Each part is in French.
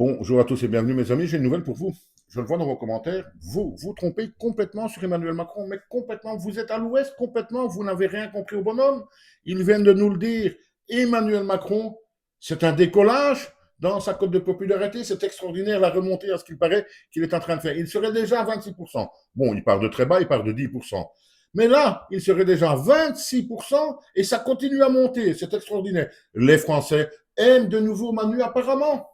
Bonjour à tous et bienvenue mes amis, j'ai une nouvelle pour vous. Je le vois dans vos commentaires, vous vous trompez complètement sur Emmanuel Macron, mais complètement, vous êtes à l'ouest complètement, vous n'avez rien compris au bonhomme. Ils viennent de nous le dire, Emmanuel Macron, c'est un décollage dans sa cote de popularité, c'est extraordinaire la remontée à ce qu'il paraît qu'il est en train de faire. Il serait déjà à 26%. Bon, il part de très bas, il part de 10%. Mais là, il serait déjà à 26% et ça continue à monter, c'est extraordinaire. Les Français aiment de nouveau Manu apparemment,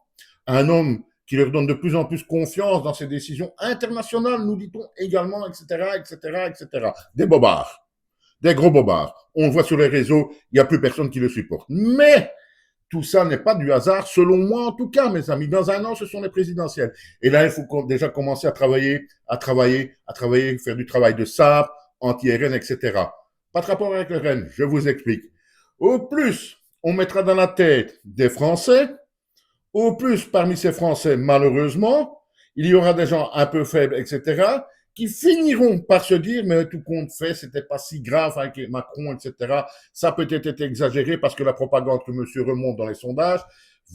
un homme qui leur donne de plus en plus confiance dans ses décisions internationales, nous dit-on également, etc., etc., etc. Des bobards, des gros bobards. On le voit sur les réseaux, il n'y a plus personne qui le supporte. Mais tout ça n'est pas du hasard, selon moi en tout cas, mes amis. Dans un an, ce sont les présidentielles. Et là, il faut déjà commencer à travailler, faire du travail de SAP, anti-RN, etc. Pas de rapport avec le RN, je vous explique. Au plus, on mettra dans la tête des Français. Au plus, parmi ces Français, malheureusement, il y aura des gens un peu faibles, etc., qui finiront par se dire, mais tout compte fait, c'était pas si grave avec Macron, etc. Ça peut être exagéré parce que la propagande que monsieur remonte dans les sondages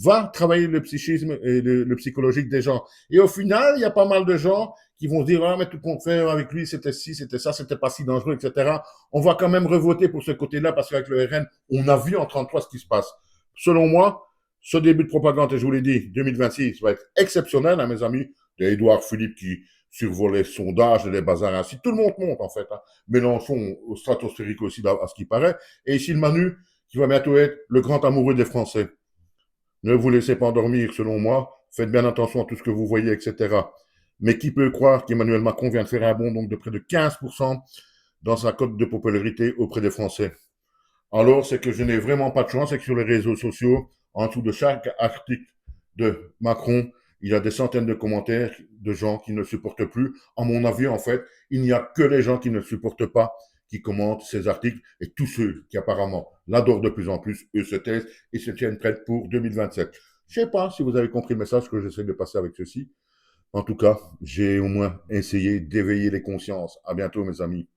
va travailler le psychisme et le psychologique des gens. Et au final, il y a pas mal de gens qui vont dire, ah, mais tout compte fait, avec lui, c'était ci, c'était ça, c'était pas si dangereux, etc. On va quand même revoter pour ce côté-là parce qu'avec le RN, on a vu en 33 ce qui se passe. Selon moi, ce début de propagande, et je vous l'ai dit, 2026 va être exceptionnel, hein, mes amis. Il y a Édouard Philippe qui survole les sondages et les bazars ainsi. Tout le monde monte, en fait. Hein. Mélenchon au stratosphérique aussi, à ce qui paraît. Et ici, le Manu, qui va bientôt être le grand amoureux des Français. Ne vous laissez pas endormir, selon moi. Faites bien attention à tout ce que vous voyez, etc. Mais qui peut croire qu'Emmanuel Macron vient de faire un bond donc de près de 15% dans sa cote de popularité auprès des Français? Alors, c'est que je n'ai vraiment pas de chance, c'est que sur les réseaux sociaux, en dessous de chaque article de Macron, il y a des centaines de commentaires de gens qui ne le supportent plus. À mon avis, en fait, il n'y a que les gens qui ne le supportent pas qui commentent ces articles et tous ceux qui apparemment l'adorent de plus en plus, eux se taisent et se tiennent prêts pour 2027. Je ne sais pas si vous avez compris le message que j'essaie de passer avec ceci. En tout cas, j'ai au moins essayé d'éveiller les consciences. À bientôt, mes amis.